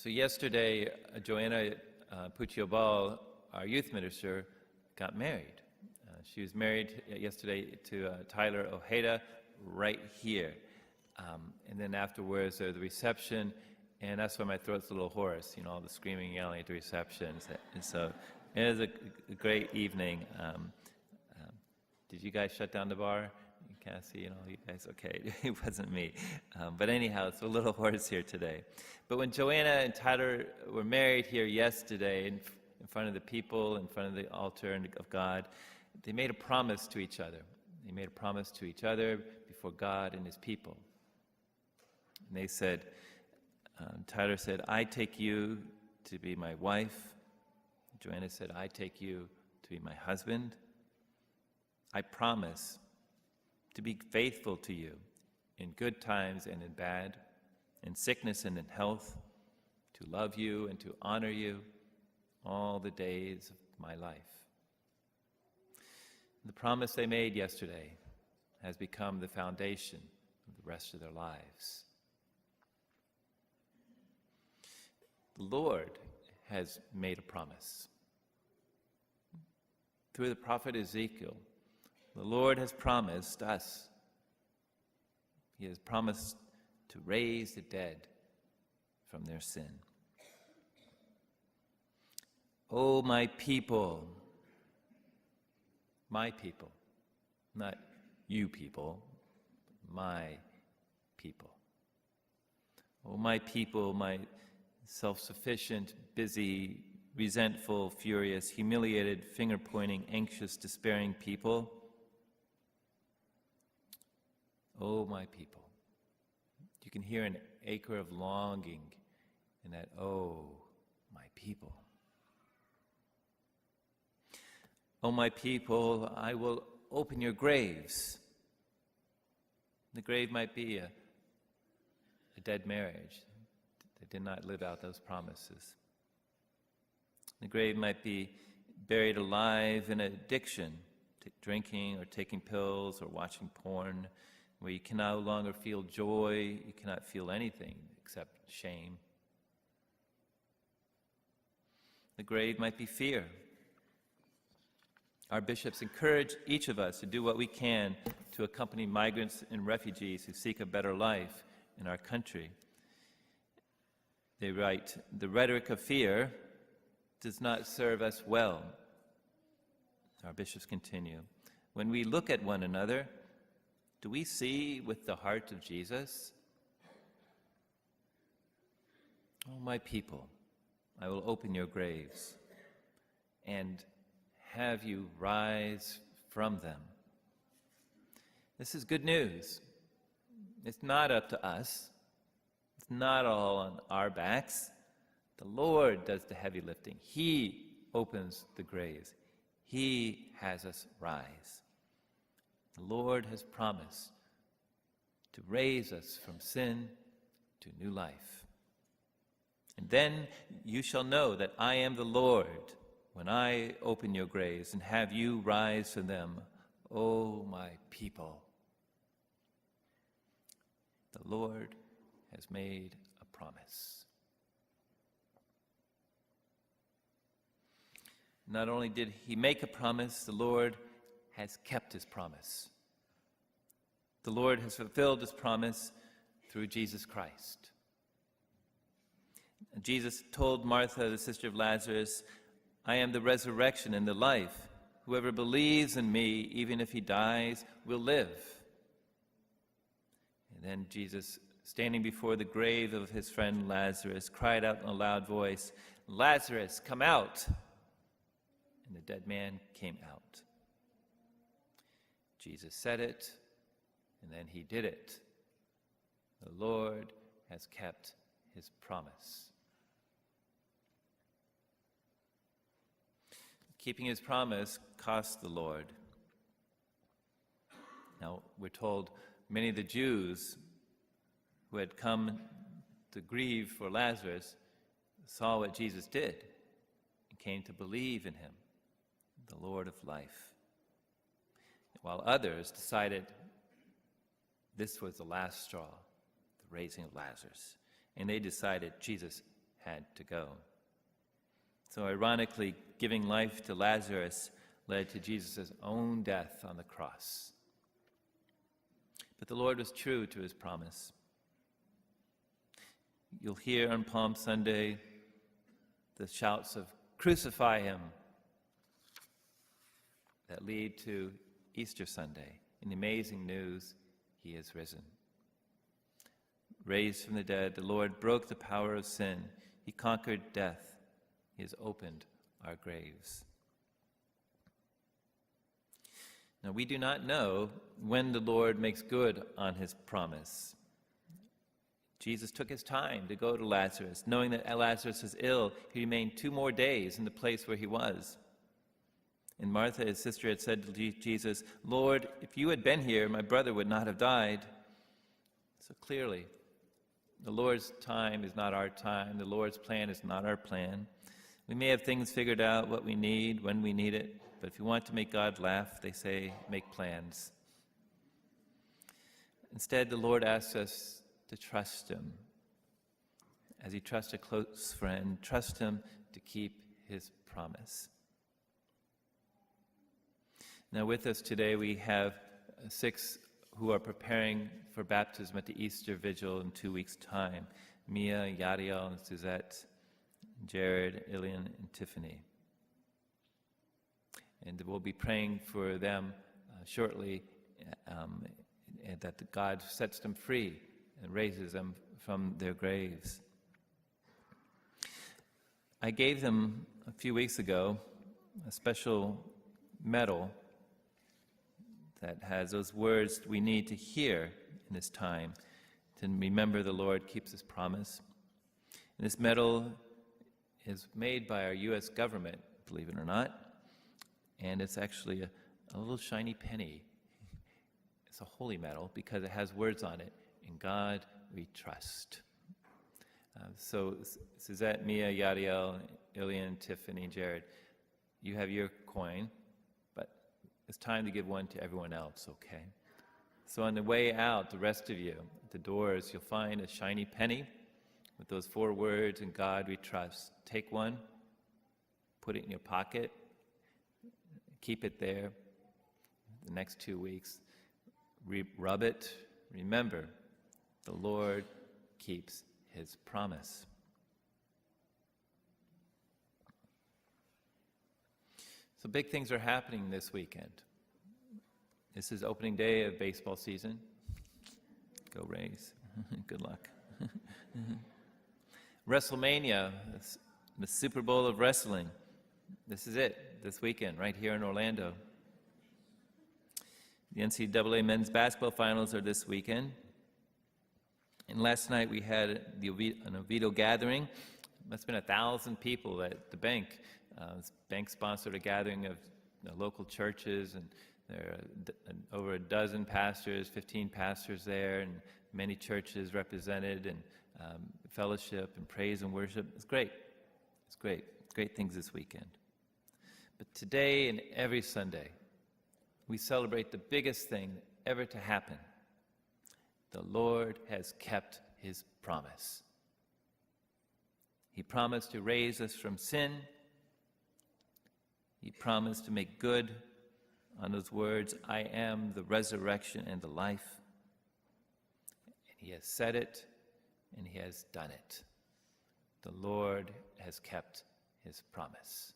So yesterday, Joanna Pucciobal, our youth minister, got married. She was married yesterday to Tyler Ojeda right here. And then afterwards, there was the reception, and that's why my throat's a little hoarse, you know, all the screaming, yelling at the reception. And so it was a great evening. Did you guys shut down the bar? Cassie, you know, you guys, okay, it wasn't me. But anyhow, it's a little hoarse here today. But when Joanna and Tyler were married here yesterday in front of the people, in front of the altar of God, they made a promise to each other. They made a promise to each other before God and his people. And they said, Tyler said, I take you to be my wife. Joanna said, I take you to be my husband. I promise to be faithful to you in good times and in bad, in sickness and in health, to love you and to honor you all the days of my life. The promise they made yesterday has become the foundation of the rest of their lives. The Lord has made a promise. Through the prophet Ezekiel, the Lord has promised us. He has promised to raise the dead from their sin. Oh, my people, not you people, my people. Oh, my people, my self-sufficient, busy, resentful, furious, humiliated, finger-pointing, anxious, despairing people. Oh, my people. You can hear an acre of longing in that, oh, my people. Oh, my people, I will open your graves. The grave might be a dead marriage that did not live out those promises. The grave might be buried alive in addiction, drinking or taking pills or watching porn, where you can no longer feel joy, you cannot feel anything except shame. The grave might be fear. Our bishops encourage each of us to do what we can to accompany migrants and refugees who seek a better life in our country. They write, the rhetoric of fear does not serve us well. Our bishops continue, when we look at one another, do we see with the heart of Jesus? Oh, my people, I will open your graves and have you rise from them. This is good news. It's not up to us. It's not all on our backs. The Lord does the heavy lifting. He opens the graves. He has us rise. The Lord has promised to raise us from sin to new life. And then you shall know that I am the Lord when I open your graves and have you rise from them, O my people. The Lord has made a promise. Not only did he make a promise, the Lord has kept his promise. The Lord has fulfilled his promise through Jesus Christ. Jesus told Martha, the sister of Lazarus, I am the resurrection and the life. Whoever believes in me, even if he dies, will live. And then Jesus, standing before the grave of his friend Lazarus, cried out in a loud voice, Lazarus, come out! And the dead man came out. Jesus said it, and then he did it. The Lord has kept his promise. Keeping his promise cost the Lord. Now, we're told many of the Jews who had come to grieve for Lazarus saw what Jesus did and came to believe in him, the Lord of life. While others decided this was the last straw, the raising of Lazarus. And they decided Jesus had to go. So ironically, giving life to Lazarus led to Jesus' own death on the cross. But the Lord was true to his promise. You'll hear on Palm Sunday the shouts of "Crucify him" that lead to Easter Sunday, in the amazing news, he is risen. Raised from the dead, the Lord broke the power of sin. He conquered death. He has opened our graves. Now, we do not know when the Lord makes good on his promise. Jesus took his time to go to Lazarus. Knowing that Lazarus was ill, he remained 2 more days in the place where he was. And Martha, his sister, had said to Jesus, "Lord, if you had been here, my brother would not have died." So clearly, the Lord's time is not our time. The Lord's plan is not our plan. We may have things figured out, what we need, when we need it, but if you want to make God laugh, they say, make plans. Instead, the Lord asks us to trust him. As he trusts a close friend, trust him to keep his promise. Now with us today we have 6 who are preparing for baptism at the Easter Vigil in 2 weeks' time. Mia, Yadiel, and Suzette, Jared, Ilian, and Tiffany. And we'll be praying for them shortly, and that God sets them free and raises them from their graves. I gave them a few weeks ago a special medal that has those words we need to hear in this time to remember the Lord keeps his promise. And this medal is made by our U.S. government, believe it or not, and it's actually a little shiny penny. It's a holy medal because it has words on it, "In God we trust." So Suzette, Mia, Yadiel, Ilian, Tiffany, and Jared, you have your coin, but it's time to give one to everyone else, okay? So on the way out, the rest of you, at the doors, you'll find a shiny penny with those 4 words, "In God we trust." Take one, put it in your pocket, keep it there the next 2 weeks. Rub it. Remember, the Lord keeps his promise. So big things are happening this weekend. This is opening day of baseball season. Go Rays. Good luck. WrestleMania, the Super Bowl of wrestling. This is it, this weekend, right here in Orlando. The NCAA men's basketball finals are this weekend. And last night we had an Oviedo gathering. Must have been 1,000 people at the bank. This bank sponsored a gathering of local churches, and there are over a dozen pastors, 15 pastors there, and many churches represented, and fellowship and praise and worship. It's great. It's great. Great things this weekend. But today and every Sunday, we celebrate the biggest thing ever to happen. The Lord has kept his promise. He promised to raise us from sin. He promised to make good on those words, "I am the resurrection and the life." And he has said it, and he has done it. The Lord has kept his promise.